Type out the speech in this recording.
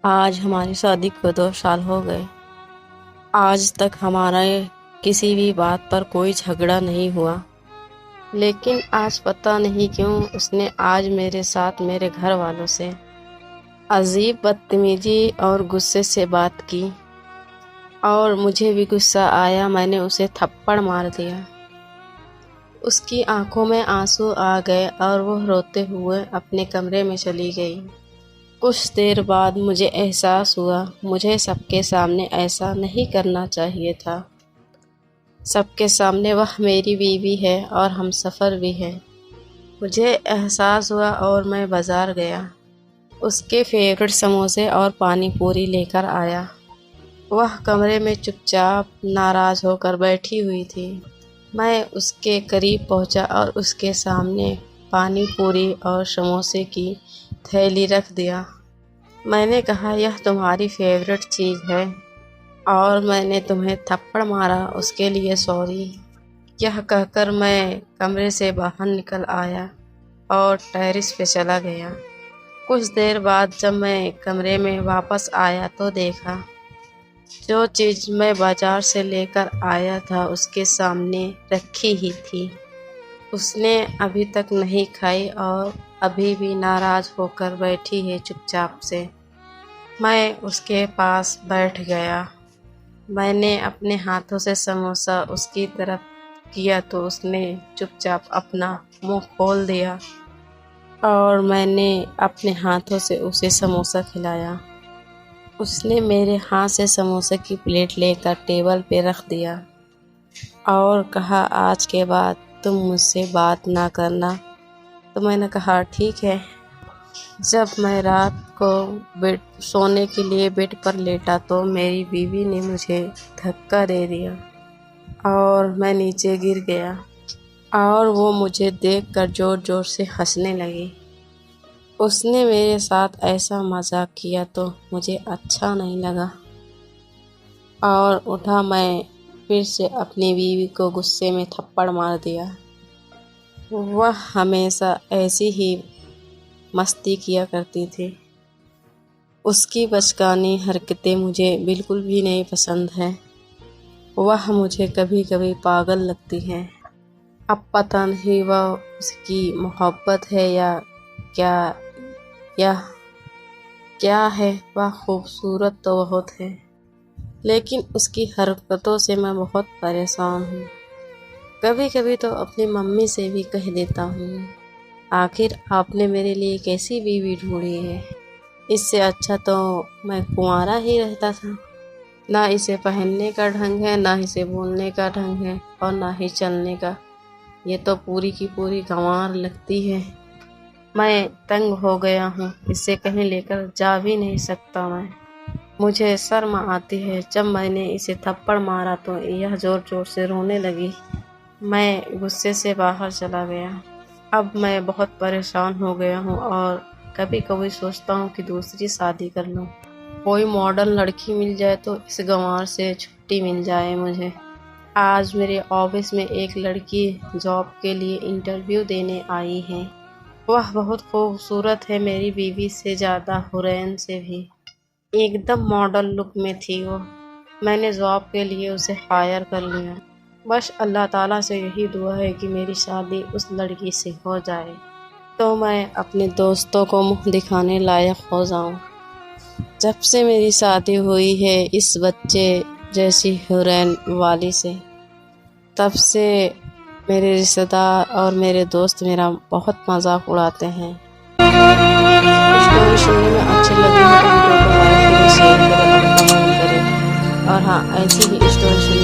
آج ہماری شادی کو 2 سال ہو گئے۔ آج تک ہمارے کسی بھی بات پر کوئی جھگڑا نہیں ہوا، لیکن آج پتہ نہیں کیوں اس نے آج میرے ساتھ میرے گھر والوں سے عجیب بدتمیزی اور غصے سے بات کی، اور مجھے بھی غصہ آیا۔ میں نے اسے تھپڑ مار دیا۔ اس کی آنکھوں میں آنسو آ گئے اور وہ روتے ہوئے اپنے کمرے میں چلی گئی۔ کچھ دیر بعد مجھے احساس ہوا مجھے سب کے سامنے ایسا نہیں کرنا چاہیے تھا۔ سب کے سامنے وہ میری بیوی ہے اور ہم سفر بھی ہے۔ مجھے احساس ہوا اور میں بازار گیا۔ اس کے فیورٹ سموسے اور پانی پوری لے کر آیا۔ وہ کمرے میں چپ چاپ ناراض ہو کر بیٹھی ہوئی تھی۔ میں اس کے قریب پہنچا اور اس کے سامنے پانی پوری اور سموسے کی تھیلی رکھ دیا۔ میں نے کہا، یہ تمہاری فیورٹ چیز ہے اور میں نے تمہیں تھپڑ مارا، اس کے لیے سوری۔ یہ کہہ کر میں کمرے سے باہر نکل آیا اور ٹیرس پہ چلا گیا۔ کچھ دیر بعد جب میں کمرے میں واپس آیا تو دیکھا جو چیز میں بازار سے لے کر آیا تھا اس کے سامنے رکھی ہی تھی۔ اس نے ابھی تک نہیں کھائی اور ابھی بھی ناراض ہو کر بیٹھی ہے چپ چاپ سے۔ میں اس کے پاس بیٹھ گیا۔ میں نے اپنے ہاتھوں سے سموسہ اس کی طرف کیا تو اس نے چپ چاپ اپنا منہ کھول دیا اور میں نے اپنے ہاتھوں سے اسے سموسہ کھلایا۔ اس نے میرے ہاتھ سے سموسے کی پلیٹ لے کر ٹیبل پہ رکھ دیا اور کہا، آج کے بعد تم مجھ سے بات نہ کرنا۔ تو میں نے کہا، ٹھیک ہے۔ جب میں رات کو سونے کے لیے بیڈ پر لیٹا تو میری بیوی نے مجھے دھکا دے دیا اور میں نیچے گر گیا اور وہ مجھے دیکھ کر زور زور سے ہنسنے لگی۔ اس نے میرے ساتھ ایسا مذاق کیا تو مجھے اچھا نہیں لگا اور اٹھا۔ میں پھر سے اپنی بیوی کو غصے میں تھپڑ مار دیا۔ وہ ہمیشہ ایسی ہی مستی کیا کرتی تھی۔ اس کی بچکانی حرکتیں مجھے بالکل بھی نہیں پسند ہیں۔ وہ مجھے کبھی کبھی پاگل لگتی ہے۔ اب پتہ نہیں وہ اس کی محبت ہے یا کیا ہے۔ وہ خوبصورت تو بہت ہے، لیکن اس کی حرکتوں سے میں بہت پریشان ہوں۔ کبھی کبھی تو اپنی ممی سے بھی کہہ دیتا ہوں، آخر آپ نے میرے لیے کیسی بیوی ڈھونڈی ہے؟ اس سے اچھا تو میں کنوارا ہی رہتا تھا۔ نہ اسے پہننے کا ڈھنگ ہے، نہ اسے بولنے کا ڈھنگ ہے اور نہ ہی چلنے کا۔ یہ تو پوری کی پوری گنوار لگتی ہے۔ میں تنگ ہو گیا ہوں، اسے کہیں لے کر جا بھی نہیں سکتا میں۔ مجھے شرم آتی ہے۔ جب میں نے اسے تھپڑ مارا تو یہ زور زور سے رونے لگی۔ میں غصے سے باہر چلا گیا۔ اب میں بہت پریشان ہو گیا ہوں اور کبھی کبھی سوچتا ہوں کہ دوسری شادی کر لوں۔ کوئی ماڈرن لڑکی مل جائے تو اس گنوار سے چھٹی مل جائے مجھے۔ آج میرے آفس میں ایک لڑکی جاب کے لیے انٹرویو دینے آئی ہے۔ وہ بہت خوبصورت ہے، میری بیوی سے زیادہ، حورین سے بھی۔ ایک دم ماڈل لک میں تھی وہ۔ میں نے جاب کے لیے اسے ہائر کر لیا۔ بس اللہ تعالیٰ سے یہی دعا ہے کہ میری شادی اس لڑکی سے ہو جائے تو میں اپنے دوستوں کو منہ دکھانے لائق ہو جاؤں۔ جب سے میری شادی ہوئی ہے اس بچے جیسی حورین والی سے، تب سے میرے رشتہ دار اور میرے دوست میرا بہت مذاق اڑاتے ہیں۔ اسٹوری سننے میں اچھی لگی ہو تو ویڈیو کو لائک کریں، شیئر کریں اور کمنٹ کریں، اور ہاں ایسی ہی اسٹوری سننے